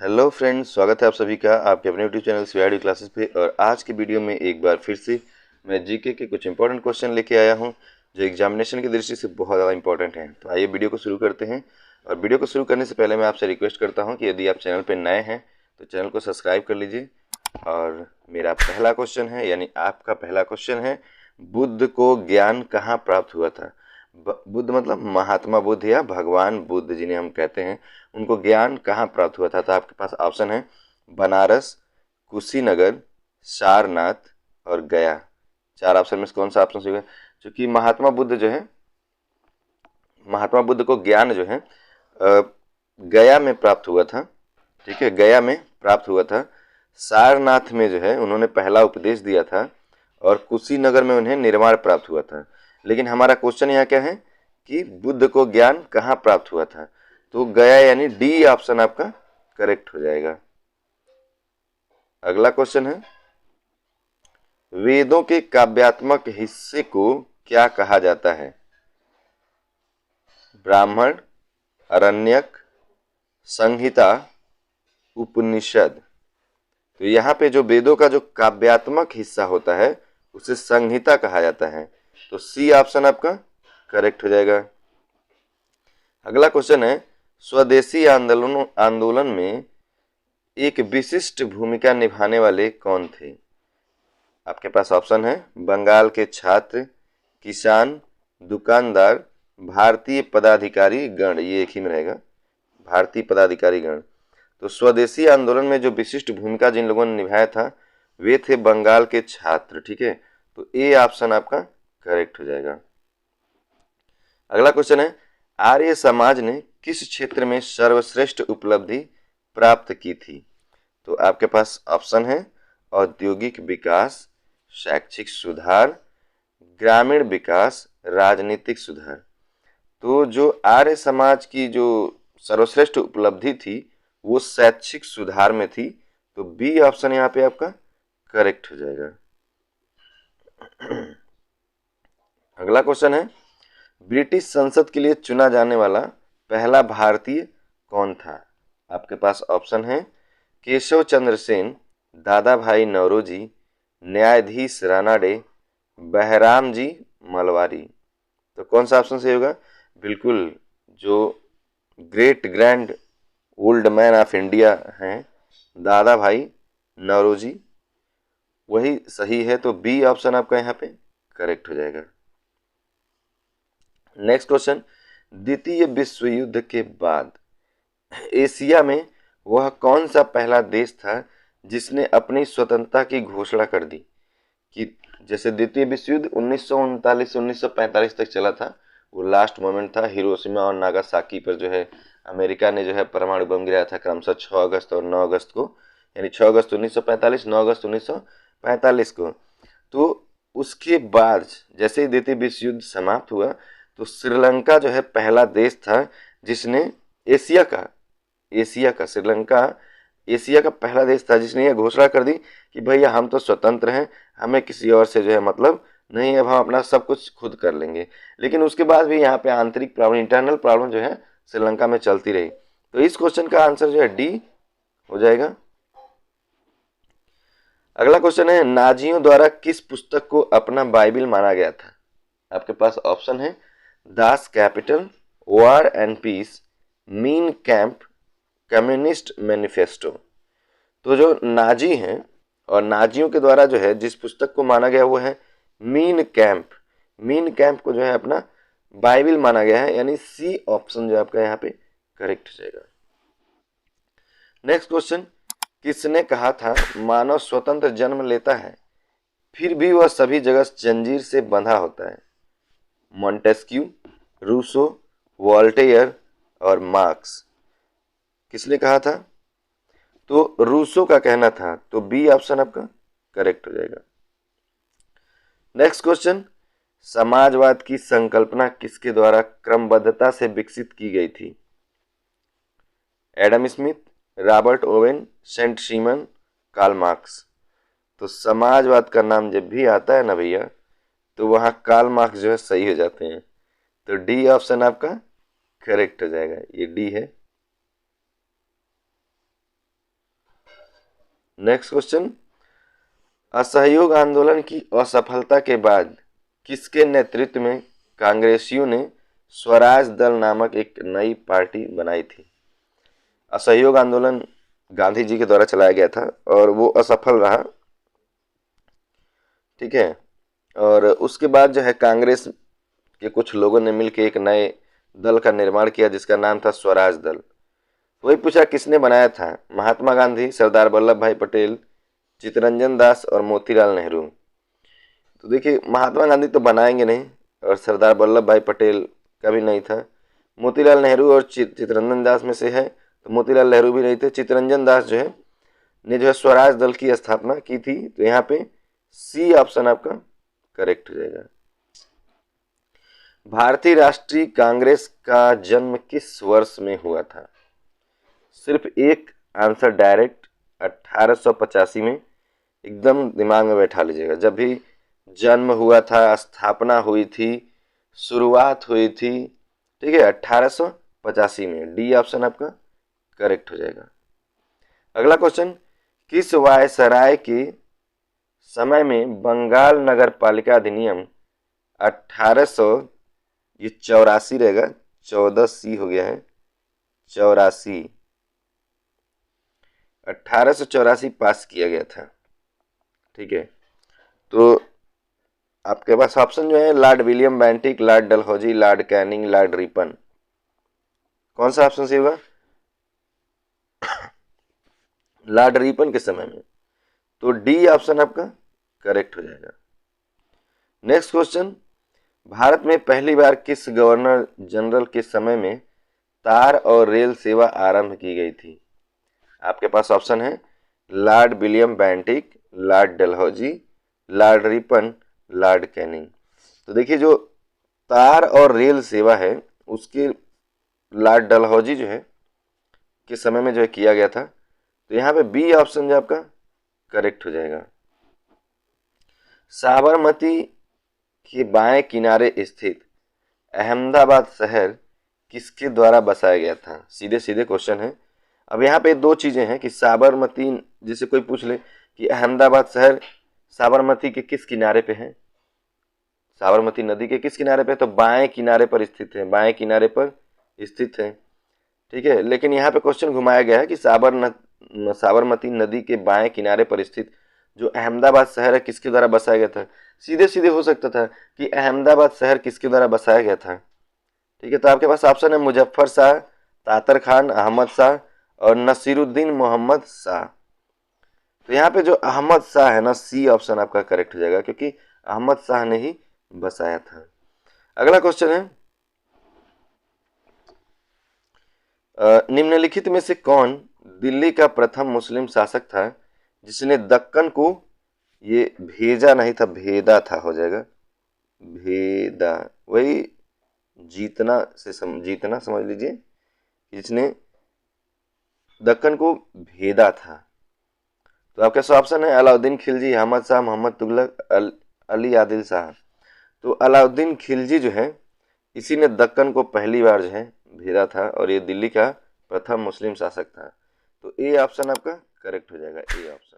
Hello friends, स्वागत है आप सभी का आपके अपने यूट्यूब चैनल सीआईडी क्लासेस पे। और आज की वीडियो में एक बार फिर से मैं जीके के कुछ इंपॉर्टेंट क्वेश्चन लेके आया हूं जो एग्जामिनेशन की दृष्टि से बहुत ज़्यादा इंपॉर्टेंट हैं। तो आइए वीडियो को शुरू करते हैं। और वीडियो को शुरू करने से पहले मैं आपसे रिक्वेस्ट करता हूँ कि यदि आप चैनल पर नए हैं तो चैनल को सब्सक्राइब कर लीजिए। और मेरा पहला क्वेश्चन है, यानी आपका पहला क्वेश्चन है, बुद्ध को ज्ञान कहाँ प्राप्त हुआ था? बुद्ध मतलब महात्मा बुद्ध या भगवान बुद्ध जिन्हें हम कहते हैं, उनको ज्ञान कहाँ प्राप्त हुआ था? तो आपके पास ऑप्शन है बनारस, कुशीनगर, सारनाथ और गया। चार ऑप्शन में से कौन सा ऑप्शन सही है? क्योंकि महात्मा बुद्ध जो है, महात्मा बुद्ध को ज्ञान जो है गया में प्राप्त हुआ था। ठीक है, गया में प्राप्त हुआ था। सारनाथ में जो है उन्होंने पहला उपदेश दिया था और कुशीनगर में उन्हें निर्वाण प्राप्त हुआ था। लेकिन हमारा क्वेश्चन यहाँ क्या है कि बुद्ध को ज्ञान कहाँ प्राप्त हुआ था? तो गया, यानी डी ऑप्शन आपका करेक्ट हो जाएगा। अगला क्वेश्चन है, वेदों के काव्यात्मक हिस्से को क्या कहा जाता है? ब्राह्मण, अरण्यक, संहिता, उपनिषद। तो यहाँ पे जो वेदों का जो काव्यात्मक हिस्सा होता है उसे संहिता कहा जाता है। तो सी ऑप्शन आपका करेक्ट हो जाएगा। अगला क्वेश्चन है, स्वदेशी आंदोलन में एक विशिष्ट भूमिका निभाने वाले कौन थे? आपके पास ऑप्शन है बंगाल के छात्र, किसान, दुकानदार, भारतीय पदाधिकारी गण। ये एक ही में रहेगा, भारतीय पदाधिकारी गण। तो स्वदेशी आंदोलन में जो विशिष्ट भूमिका जिन लोगों ने निभाया था वे थे बंगाल के छात्र। ठीक है, तो ए ऑप्शन आपका करेक्ट हो जाएगा। अगला क्वेश्चन है, आर्य समाज ने किस क्षेत्र में सर्वश्रेष्ठ उपलब्धि प्राप्त की थी? तो आपके पास ऑप्शन है औद्योगिक विकास, शैक्षिक सुधार, ग्रामीण विकास, राजनीतिक सुधार। तो जो आर्य समाज की जो सर्वश्रेष्ठ उपलब्धि थी वो शैक्षिक सुधार में थी। तो बी ऑप्शन यहाँ पे आपका करेक्ट हो जाएगा। अगला क्वेश्चन है, ब्रिटिश संसद के लिए चुना जाने वाला पहला भारतीय कौन था? आपके पास ऑप्शन है केशव चंद्र सेन, दादा भाई नौरोजी, न्यायाधीश रानाडे, बहराम जी मलवारी। तो कौन सा ऑप्शन सही होगा? बिल्कुल, जो great grand old man of India हैं दादा भाई नौरोजी, वही सही है। तो बी ऑप्शन आपका यहाँ पे करेक्ट हो जाएगा। नेक्स्ट क्वेश्चन, द्वितीय विश्व युद्ध के बाद एशिया में वह कौन सा पहला देश था जिसने अपनी स्वतंत्रता की घोषणा कर दी? कि जैसे द्वितीय विश्व युद्ध 1939 से 1945 तक चला था, वो लास्ट मोमेंट था। हिरोशिमा और नागासाकी पर जो है अमेरिका ने जो है परमाणु बम गिराया था क्रमशः 6 अगस्त और 9 अगस्त को, यानी 6 अगस्त 1945, 9 अगस्त 1945 को। तो उसके बाद जैसे ही द्वितीय विश्व युद्ध समाप्त हुआ तो श्रीलंका जो है पहला देश था जिसने श्रीलंका एशिया का पहला देश था जिसने यह घोषणा कर दी कि भैया हम तो स्वतंत्र हैं, हमें किसी और से जो है मतलब नहीं, अब हम अपना सब कुछ खुद कर लेंगे। लेकिन उसके बाद भी यहाँ पे आंतरिक प्रॉब्लम, इंटरनल प्रॉब्लम जो है श्रीलंका में चलती रही। तो इस क्वेश्चन का आंसर जो है डी हो जाएगा। अगला क्वेश्चन है, नाजियों द्वारा किस पुस्तक को अपना बाइबिल माना गया था? आपके पास ऑप्शन है Das Kapital, War and Peace, Mein Kampf, Communist Manifesto. तो जो नाजी हैं और नाजियों के द्वारा जो है जिस पुस्तक को माना गया वो है मीन कैंप। मीन कैंप को जो है अपना बाइबिल माना गया है, यानी सी ऑप्शन जो आपका यहाँ पे करेक्ट हो जाएगा। नेक्स्ट क्वेश्चन, किसने कहा था मानव स्वतंत्र जन्म लेता है फिर भी वह सभी जगह जंजीर से बंधा होता है? मॉन्टेस्क्यू, रूसो, वॉल्टेयर और मार्क्स। किसने कहा था? तो रूसो का कहना था। तो बी ऑप्शन आपका करेक्ट हो जाएगा। नेक्स्ट क्वेश्चन, समाजवाद की संकल्पना किसके द्वारा क्रमबद्धता से विकसित की गई थी? Adam Smith, Robert Owen, Saint Simon, Karl Marx. तो समाजवाद का नाम जब भी आता है ना भैया तो वहाँ कार्ल मार्क्स जो है सही हो जाते हैं। तो डी ऑप्शन आपका करेक्ट हो जाएगा, ये डी है। नेक्स्ट क्वेश्चन, असहयोग आंदोलन की असफलता के बाद किसके नेतृत्व में कांग्रेसियों ने स्वराज दल नामक एक नई पार्टी बनाई थी? असहयोग आंदोलन गांधी जी के द्वारा चलाया गया था और वो असफल रहा, ठीक है। और उसके बाद जो है कांग्रेस के कुछ लोगों ने मिलकर एक नए दल का निर्माण किया जिसका नाम था स्वराज दल। वही पूछा किसने बनाया था? महात्मा गांधी, सरदार वल्लभ भाई पटेल, चित्तरंजन दास और मोतीलाल नेहरू। तो देखिए महात्मा गांधी तो बनाएंगे नहीं और सरदार वल्लभ भाई पटेल का भी नहीं था। मोतीलाल नेहरू और चित्तरंजन दास में से है तो मोतीलाल नेहरू भी नहीं थे। चित्तरंजन दास जो है ने जो है स्वराज दल की स्थापना की थी। तो यहाँ पे सी ऑप्शन आपका करेक्ट हो जाएगा। भारतीय राष्ट्रीय कांग्रेस का जन्म किस वर्ष में हुआ था? सिर्फ एक आंसर डायरेक्ट 1885 में, एकदम दिमाग में बैठा लीजिएगा। जब भी जन्म हुआ था, स्थापना हुई थी, शुरुआत हुई थी, ठीक है, 1885 में। डी ऑप्शन आपका करेक्ट हो जाएगा। अगला क्वेश्चन, किस वायसराय के समय में बंगाल नगर पालिका अधिनियम 1884 रहेगा, 14C हो गया है, 84, 1884 पास किया गया था, ठीक है। तो आपके पास ऑप्शन जो है Lord William Bentinck, Lord Dalhousie, Lord Canning, Lord Ripon. कौन सा ऑप्शन सही होगा? लॉर्ड रिपन के समय में। तो डी ऑप्शन आपका करेक्ट हो जाएगा। नेक्स्ट क्वेश्चन, भारत में पहली बार किस गवर्नर जनरल के समय में तार और रेल सेवा आरंभ की गई थी? आपके पास ऑप्शन है Lord William Bentinck, Lord Dalhousie, Lord Ripon, Lord Canning. तो देखिए जो तार और रेल सेवा है उसके लॉर्ड डलहौजी जो है के समय में जो है किया गया था। तो यहाँ पे बी ऑप्शन जो आपका करेक्ट हो जाएगा। साबरमती के बाएं किनारे स्थित अहमदाबाद शहर किसके द्वारा बसाया गया था? सीधे सीधे क्वेश्चन है। अब यहाँ पे दो चीजें हैं कि साबरमती, जैसे कोई पूछ ले कि अहमदाबाद शहर साबरमती के किस किनारे पे है, साबरमती नदी के किस किनारे पे, तो बाएं किनारे पर स्थित है, बाएं किनारे पर स्थित है, ठीक है। लेकिन यहाँ पे क्वेश्चन घुमाया गया है कि साबरमती नदी के बाएं किनारे पर स्थित जो अहमदाबाद शहर है किसके द्वारा बसाया गया था? सीधे सीधे हो सकता था कि अहमदाबाद शहर किसके द्वारा बसाया गया था, ठीक है। तो आपके पास ऑप्शन है मुजफ्फर शाह, तातर खान, अहमद शाह और नसीरुद्दीन मोहम्मद शाह। तो यहाँ पे जो अहमद शाह है ना, सी ऑप्शन आपका करेक्ट हो जाएगा क्योंकि अहमद शाह ने ही बसाया था। अगला क्वेश्चन है, निम्नलिखित में से कौन दिल्ली का प्रथम मुस्लिम शासक था जिसने दक्कन को, ये भेजा नहीं था, भेदा था, हो जाएगा भेदा, वही जीतना से जीतना समझ लीजिए, जिसने दक्कन को भेदा था। तो आपके पास ऑप्शन है अलाउद्दीन खिलजी, अहमद शाह, मोहम्मद तुगलक, अली आदिल शाह। तो अलाउद्दीन खिलजी जो है इसी ने दक्कन को पहली बार जो है भेजा था और ये दिल्ली का प्रथम मुस्लिम शासक था। तो ए ऑप्शन आपका करेक्ट हो जाएगा, ए ऑप्शन।